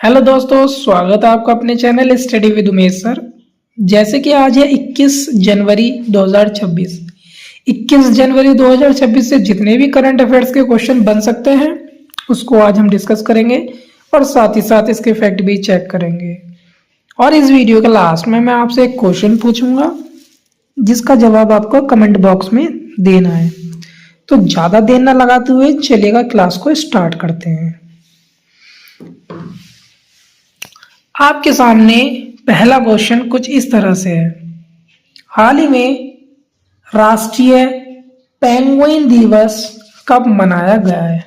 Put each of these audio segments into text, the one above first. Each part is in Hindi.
हेलो दोस्तों, स्वागत है आपका अपने channel study with Umesh sir. जैसे कि आज है 21 जनवरी 2026। 21 जनवरी 2026 से जितने भी करंट अफेयर्स के क्वेश्चन बन सकते हैं उसको आज हम डिस्कस करेंगे और साथ ही साथ इसके फैक्ट भी चेक करेंगे। और इस वीडियो के लास्ट में मैं आपसे एक क्वेश्चन पूछूंगा जिसका जवाब आपको कमेंट बॉक्स में देना है। तो ज़्यादा देर ना लगाते हुए चलिएगा क्लास को स्टार्ट करते हैं। आपके सामने पहला क्वेश्चन कुछ इस तरह से है। हाल ही में राष्ट्रीय पेंगुइन दिवस कब मनाया गया है?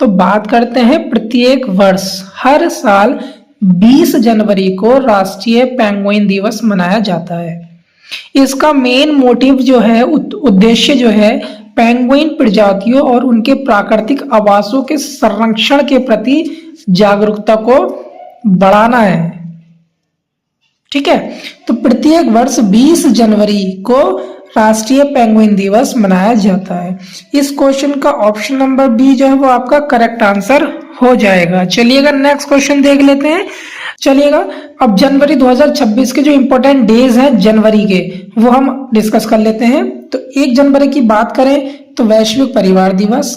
तो बात करते हैं प्रत्येक वर्ष हर साल 20 जनवरी को राष्ट्रीय पेंगुइन दिवस मनाया जाता है। इसका मेन मोटिव जो है, उद्देश्य जो है, पेंगुइन प्रजातियों और उनके प्राकृतिक आवासों के संरक्षण के प्रति जागरूकता को बढ़ाना है। ठीक है, तो प्रत्येक वर्ष 20 जनवरी को राष्ट्रीय पेंगुइन दिवस मनाया जाता है। इस क्वेश्चन का ऑप्शन नंबर बी जो है वो आपका करेक्ट आंसर हो जाएगा। चलिएगा नेक्स्ट क्वेश्चन देख लेते हैं। चलिएगा अब जनवरी 2026 के जो इंपॉर्टेंट डेज हैं जनवरी के वो हम डिस्कस कर लेते हैं। तो 1 जनवरी की बात करें तो वैश्विक परिवार दिवस,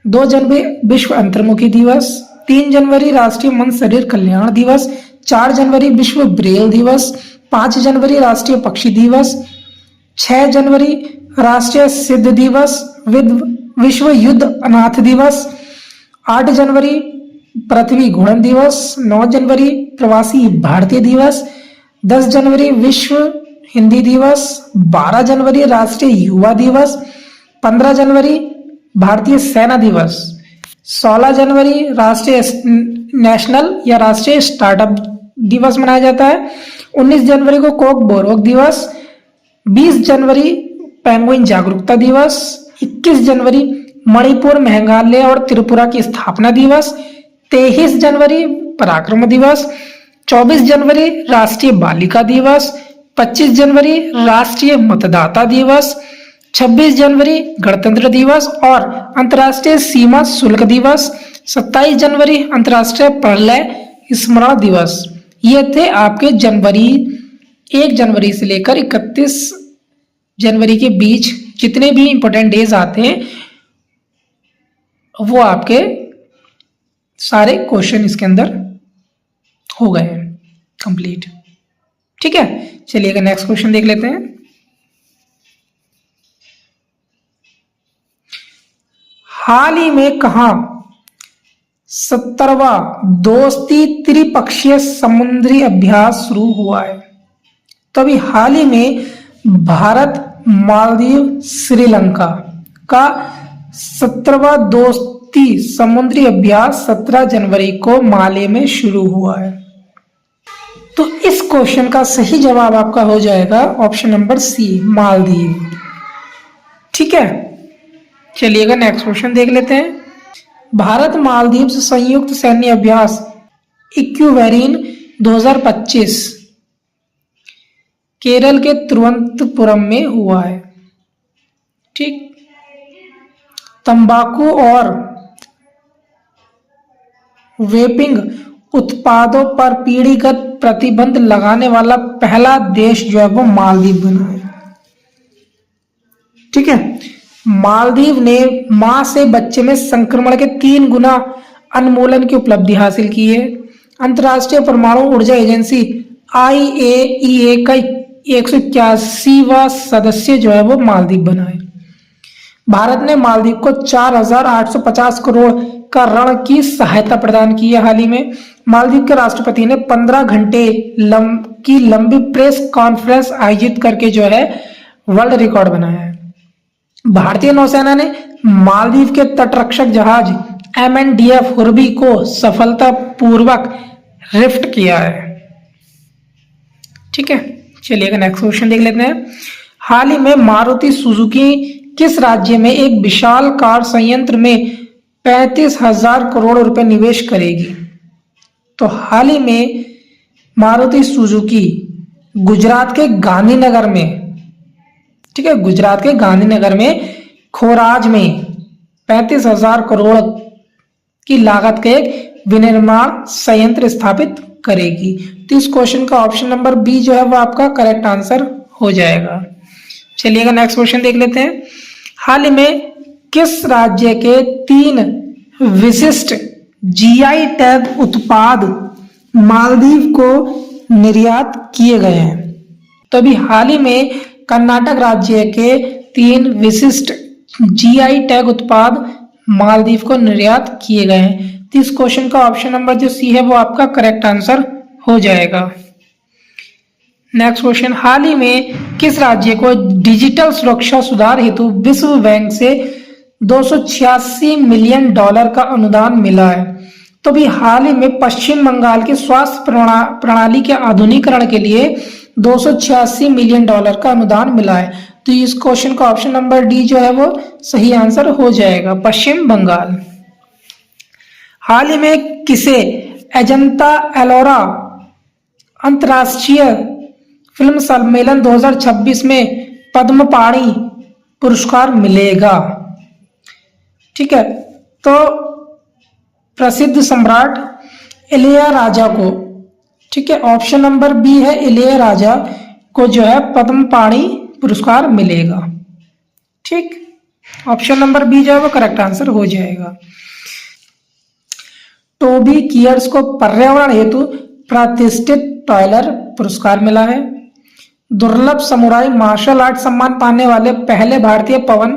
2 जनवरी विश्व अंतर्मुखी दिवस, 3 जनवरी राष्ट्रीय मन शरीर कल्याण दिवस, 4 जनवरी विश्व ब्रेल दिवस, 5 जनवरी राष्ट्रीय पक्षी दिवस, 6 जनवरी राष्ट्रीय सिद्ध दिवस, विश्व युद्ध अनाथ दिवस, 8 जनवरी पृथ्वी घूर्णन दिवस, 9 जनवरी प्रवासी भारतीय दिवस, 10 जनवरी विश्व हिंदी दिवस, 12 जनवरी राष्ट्रीय युवा दिवस, 15 जनवरी भारतीय सेना दिवस, 16 जनवरी राष्ट्रीय नेशनल या राष्ट्रीय स्टार्टअप दिवस मनाया जाता है, 19 जनवरी को कोक बोरोक दिवस, 20 जनवरी पेंगुइन जागरूकता दिवस, 21 जनवरी मणिपुर, मेघालय और त्रिपुरा की स्थापना दिवस, 23 जनवरी पराक्रम दिवस, 24 जनवरी राष्ट्रीय बालिका दिवस, 25 जनवरी राष्ट्रीय मतदाता दिवस, 26 जनवरी गणतंत्र दिवस और अंतर्राष्ट्रीय सीमा शुल्क दिवस, 27 जनवरी अंतर्राष्ट्रीय प्रलय स्मरण दिवस। ये थे आपके जनवरी 1 जनवरी से लेकर 31 जनवरी के बीच जितने भी इंपॉर्टेंट डेज आते हैं वो आपके सारे क्वेश्चन इसके अंदर हो गए हैं कंप्लीट। ठीक है, चलिएगा नेक्स्ट क्वेश्चन देख लेते हैं। हाल ही में कहा 70वां दोस्ती त्रिपक्षीय समुद्री अभ्यास शुरू हुआ है? तो अभी हाल ही में भारत, मालदीव, श्रीलंका का 70वां दोस्ती समुद्री अभ्यास 17 जनवरी को माले में शुरू हुआ है। तो इस क्वेश्चन का सही जवाब आपका हो जाएगा ऑप्शन नंबर सी, मालदीव। ठीक है, चलिएगा नेक्स्ट क्वेश्चन देख लेते हैं। भारत मालदीव संयुक्त सैन्य अभ्यास इक्विवेरिन 2025 केरल के तिरुवनंतपुरम में हुआ है। ठीक, तंबाकू और वेपिंग उत्पादों पर पीढ़ीगत प्रतिबंध लगाने वाला पहला देश जो है वो मालदीव बना है। ठीक है, मालदीव ने मां से बच्चे में संक्रमण के 3 गुना उन्मूलन की उपलब्धि हासिल की है। अंतर्राष्ट्रीय परमाणु ऊर्जा एजेंसी IAEA का 181वां सदस्य जो है वो मालदीव बना है। भारत ने मालदीव को 4,850 करोड़ का ऋण की सहायता प्रदान की है। हाल ही में मालदीव के राष्ट्रपति ने 15 घंटे की लंबी प्रेस कॉन्फ्रेंस आयोजित करके जो है वर्ल्ड रिकॉर्ड बनाया है। भारतीय नौसेना ने मालदीव के तटरक्षक जहाज MNDF हुर्बी को सफलतापूर्वक लिफ्ट किया है। ठीक है, चलिएगा नेक्स्ट क्वेश्चन देख लेते हैं। हाल ही में मारुति सुजुकी किस राज्य में एक विशाल कार संयंत्र में 35,000 करोड़ रुपए निवेश करेगी? तो हाल ही में मारुति सुजुकी गुजरात के गांधीनगर में, ठीक है, गुजरात के गांधीनगर में खोराज में 35,000 करोड़ की लागत के एक विनिर्माण संयंत्र स्थापित करेगी। तो इस क्वेश्चन का ऑप्शन नंबर बी जो है वो आपका करेक्ट आंसर हो जाएगा। चलिएगा नेक्स्ट क्वेश्चन देख लेते हैं। हाल ही में किस राज्य के 3 विशिष्ट जीआई टैग उत्पाद मालदीव को निर्यात किए गए हैं? तो अभी हाल ही में कर्नाटक राज्य के 3 विशिष्ट जीआई टैग उत्पाद मालदीव को निर्यात किए गए हैं। तो इस क्वेश्चन का ऑप्शन नंबर जो सी है वो आपका करेक्ट आंसर हो जाएगा। नेक्स्ट क्वेश्चन, हाल ही में किस राज्य को डिजिटल सुरक्षा सुधार हेतु विश्व बैंक से $286 मिलियन का अनुदान मिला है? तो भी हाल ही में पश्चिम बंगाल के स्वास्थ्य प्रणाली के आधुनिकीकरण के लिए $286 मिलियन का अनुदान मिला है। तो इस क्वेश्चन का ऑप्शन नंबर डी जो है वो सही आंसर हो जाएगा, पश्चिम बंगाल। हाल ही में किसे अजंता एलोरा अंतर्राष्ट्रीय फिल्म सम्मेलन 2026 में पद्म पाणि पुरस्कार मिलेगा? ठीक है, तो प्रसिद्ध सम्राट इलैयाराजा को, ठीक है, ऑप्शन नंबर बी है, इलैयाराजा को जो है पद्म पाणि पुरस्कार मिलेगा। ठीक, ऑप्शन नंबर बी जो है वो करेक्ट आंसर हो जाएगा। टोबी कियर्स को पर्यावरण हेतु प्रतिष्ठित टॉयलर पुरस्कार मिला है। दुर्लभ समुराई मार्शल आर्ट सम्मान पाने वाले पहले भारतीय पवन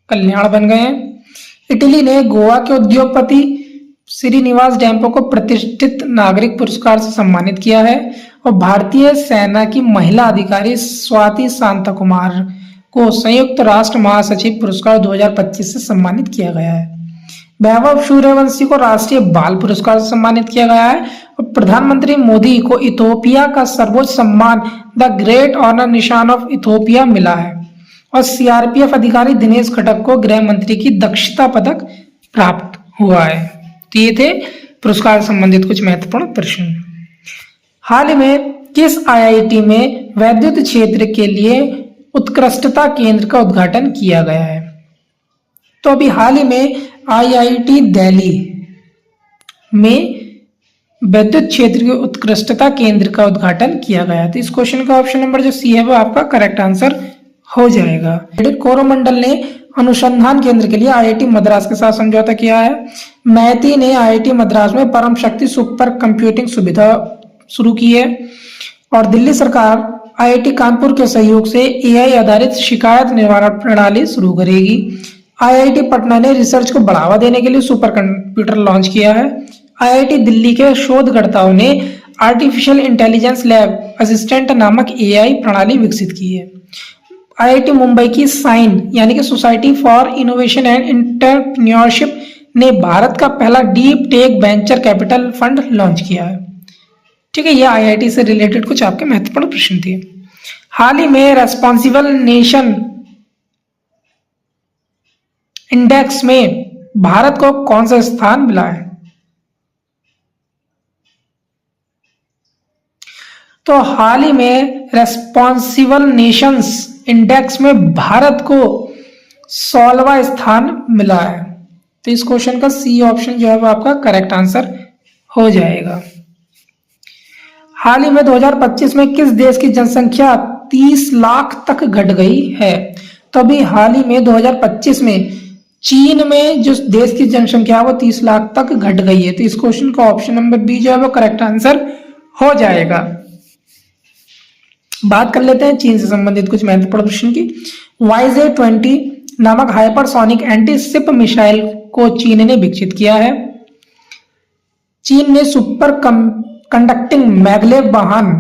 कल्याण बन गए हैं। इटली ने गोवा के उद्योगपति श्रीनिवास डैम्पो को प्रतिष्ठित नागरिक पुरस्कार से सम्मानित किया है। और भारतीय सेना की महिला अधिकारी स्वाति शांता कुमार को संयुक्त राष्ट्र महासचिव पुरस्कार 2025 से सम्मानित किया गया है। वैभव सूर्यवंशी को राष्ट्रीय बाल पुरस्कार से सम्मानित किया गया है। और प्रधानमंत्री मोदी को इथोपिया का सर्वोच्च सम्मान द ग्रेट ऑनर निशान ऑफ इथोपिया मिला है। और सीआरपीएफ अधिकारी दिनेश खटक को गृह मंत्री की दक्षता पदक प्राप्त हुआ है। तो ये थे पुरस्कार संबंधित कुछ महत्वपूर्ण प्रश्न। हाल ही में किस आईआईटी में वैद्युत क्षेत्र के लिए उत्कृष्टता केंद्र का उद्घाटन किया गया है? तो अभी हाल ही में आईआईटी दिल्ली में वैद्युत क्षेत्र के उत्कृष्टता केंद्र का उद्घाटन किया गया। तो इस क्वेश्चन का ऑप्शन नंबर जो सी है वो आपका करेक्ट आंसर हो जाएगा। कोरोमंडल ने अनुसंधान केंद्र के लिए आईआईटी मद्रास के साथ समझौता किया है। मैती ने आईआईटी मद्रास में परम शक्ति सुपर कंप्यूटिंग सुविधा शुरू की है। और दिल्ली सरकार आईआईटी कानपुर के सहयोग से एआई आधारित शिकायत निवारण प्रणाली शुरू करेगी। आईआईटी पटना ने रिसर्च को बढ़ावा देने के लिए सुपर कंप्यूटर लॉन्च किया है। आईआईटी दिल्ली के शोधकर्ताओं ने आर्टिफिशियल इंटेलिजेंस लैब असिस्टेंट नामक एआई प्रणाली विकसित की है। आईआईटी मुंबई की साइन यानी कि society for innovation and entrepreneurship ने भारत का पहला deep tech venture capital fund launch किया है। ठीक है, ये आईआईटी से रिलेटेड कुछ आपके महत्वपूर्ण प्रश्न थे। हाल ही में रेस्पॉन्सिबल नेशन इंडेक्स में भारत को कौन सा स्थान मिला है? तो हाल ही में रेस्पॉन्सिबल नेशंस इंडेक्स में भारत को 16वां स्थान मिला है। तो इस क्वेश्चन का सी ऑप्शन जो है वो आपका करेक्ट आंसर हो जाएगा। हाल ही में 2025 में किस देश की जनसंख्या 30 लाख तक घट गई है? तो अभी हाल ही में 2025 में चीन में जो देश की जनसंख्या वो 30 लाख तक घट गई है। तो इस क्वेश्चन का ऑप्शन नंबर बी जो है वो करेक्ट आंसर हो जाएगा। बात कर लेते हैं चीन से संबंधित कुछ महत्वपूर्ण प्रश्न की। YJ-20 नामक हाइपरसोनिक एंटी शिप मिसाइल को चीन ने विकसित किया है। चीन ने सुपर कंडक्टिंग मैगलेव वाहन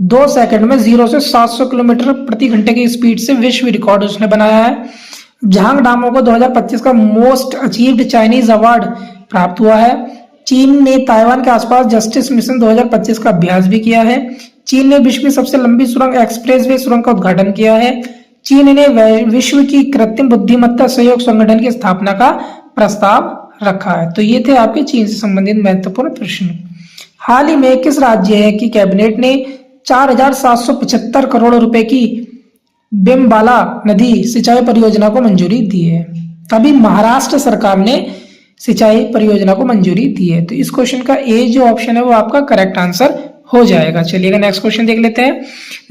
2 सेकंड में 0 से 700 किलोमीटर प्रति घंटे की स्पीड से विश्व रिकॉर्ड उसने बनाया है। झांग डामो को 2025 का मोस्ट अचीव्ड चाइनीज अवार्ड प्राप्त हुआ है। चीन ने ताइवान के आसपास जस्टिस मिशन 2025 का अभ्यास भी किया है। चीन ने विश्व की सबसे लंबी सुरंग एक्सप्रेसवे सुरंग का उद्घाटन किया है। चीन ने विश्व की कृत्रिम बुद्धिमत्ता सहयोग संगठन की स्थापना का प्रस्ताव रखा है। तो ये थे आपके चीन से संबंधित महत्वपूर्ण प्रश्न। हाल ही में किस राज्य की कैबिनेट ने 4,775 करोड़ रुपए की बिम्बाला नदी सिंचाई परियोजना को मंजूरी दी है? तभी महाराष्ट्र सरकार ने सिंचाई परियोजना को मंजूरी दी है। तो इस क्वेश्चन का ए जो ऑप्शन है वो आपका करेक्ट आंसर हो जाएगा। चलिएगा नेक्स्ट क्वेश्चन देख लेते हैं।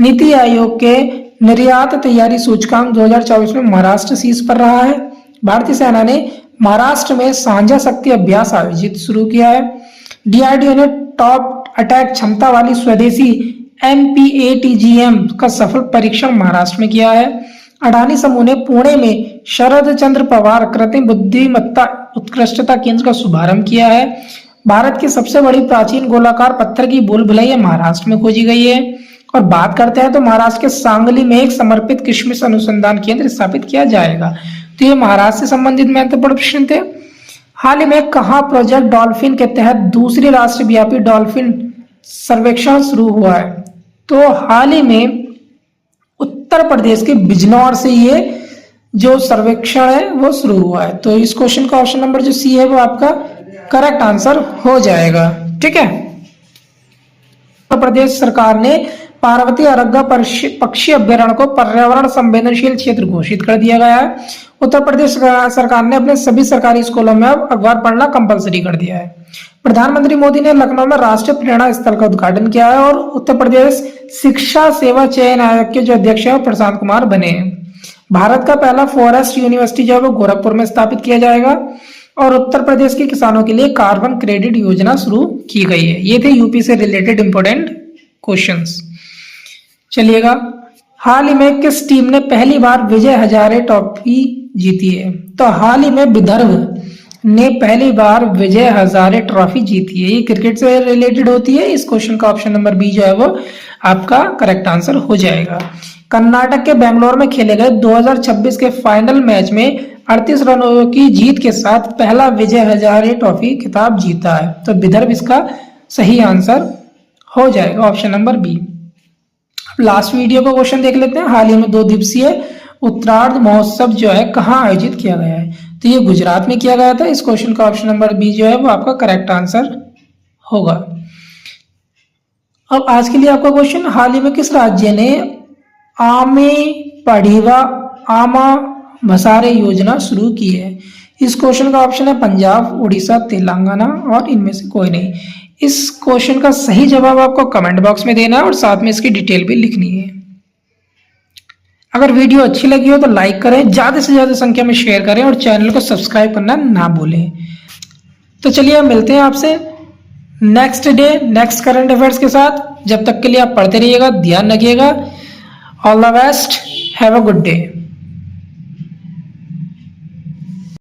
नीति आयोग के निर्यात तैयारी सूचकांक 2024 में महाराष्ट्र शीर्ष पर रहा है। भारतीय सेना ने महाराष्ट्र में साझा शक्ति अभ्यास आयोजित शुरू किया है। डीआरडीओ ने टॉप अटैक क्षमता वाली स्वदेशी MPATGM का सफल परीक्षण महाराष्ट्र में किया है। अडानी समूह ने पुणे में शरद चंद्र पवार कृत्रिम बुद्धिमत्ता उत्कृष्टता केंद्र का शुभारंभ किया है। भारत की सबसे बड़ी प्राचीन गोलाकार पत्थर की भूल-भुलैया महाराष्ट्र में खोजी गई है। और बात करते हैं तो महाराष्ट्र के सांगली में एक समर्पित किशमिश अनुसंधान केंद्र स्थापित किया जाएगा। तो ये महाराष्ट्र से संबंधित महत्वपूर्ण प्रश्न थे। हाल ही में कहाँ प्रोजेक्ट डॉल्फिन के तहत दूसरी राष्ट्रव्यापी डॉल्फिन सर्वेक्षण शुरू हुआ है? तो हाल ही में उत्तर प्रदेश के बिजनौर से ये जो सर्वेक्षण है वो शुरू हुआ है। तो इस क्वेश्चन का ऑप्शन नंबर जो सी है वो आपका करेक्ट आंसर हो जाएगा। ठीक है। उत्तर प्रदेश सरकार ने पार्वती अरग्गा पक्षी अभ्यारण्य को पर्यावरण संवेदनशील क्षेत्र घोषित कर दिया गया है। उत्तर प्रदेश सरकार ने अपने सभी सरकारी स्कूलों में अब अखबार पढ़ना कंपलसरी कर दिया है। प्रधानमंत्री मोदी ने लखनऊ में राष्ट्रीय प्रेरणा स्थल का उद्घाटन किया है और उत्तर प्रदेश शिक्षा सेवा चयन आयोग के जो अध्यक्ष है प्रशांत कुमार बने हैं। भारत का पहला फॉरेस्ट यूनिवर्सिटी जो है वो गोरखपुर में स्थापित किया जाएगा और उत्तर प्रदेश के किसानों के लिए कार्बन क्रेडिट योजना शुरू की गई है। ये थे यूपी से रिलेटेड इंपोर्टेंट क्वेश्चंस। चलिएगा, हाल ही में किस टीम ने पहली बार विजय हजारे ट्रॉफी जीती है? तो हाल ही में विदर्भ ने पहली बार विजय हजारे ट्रॉफी जीती है। ये क्रिकेट से रिलेटेड होती है। इस क्वेश्चन का ऑप्शन नंबर बी जो है वो आपका करेक्ट आंसर हो जाएगा। कर्नाटक के बेंगलोर में खेले गए 2026 के फाइनल मैच में 38 रनों की जीत के साथ पहला विजय हजारे ट्रॉफी खिताब जीता है। तो विदर्भ इसका सही आंसर हो जाएगा, option number B. Last video का क्वेश्चन देख लेते हैं। हाल ही में 2 दिवसीय उत्तरार्ध महोत्सव जो है कहाँ आयोजित किया गया है? तो ये गुजरात में किया गया था। इस क्वेश्चन का ऑप्शन नंबर बी जो है वो आपका करेक्ट आंसर होगा। अब आज के लिए आपका क्वेश्चन, हाल ही में किस राज्य ने आमे पढ़ीवा आमा भसारे योजना शुरू की है? इस क्वेश्चन का ऑप्शन है पंजाब, उड़ीसा, तेलंगाना और इनमें से कोई नहीं। इस क्वेश्चन का सही जवाब आपको कमेंट बॉक्स में देना है और साथ में इसकी डिटेल भी लिखनी है। अगर वीडियो अच्छी लगी हो तो लाइक करें, ज्यादा से ज्यादा संख्या में शेयर करें और चैनल को सब्सक्राइब करना ना भूलें। तो चलिए हम मिलते हैं आपसे next day next current affairs के साथ। जब तक के लिए आप पढ़ते रहिएगा, ध्यान रखिएगा। All the best, have a good day.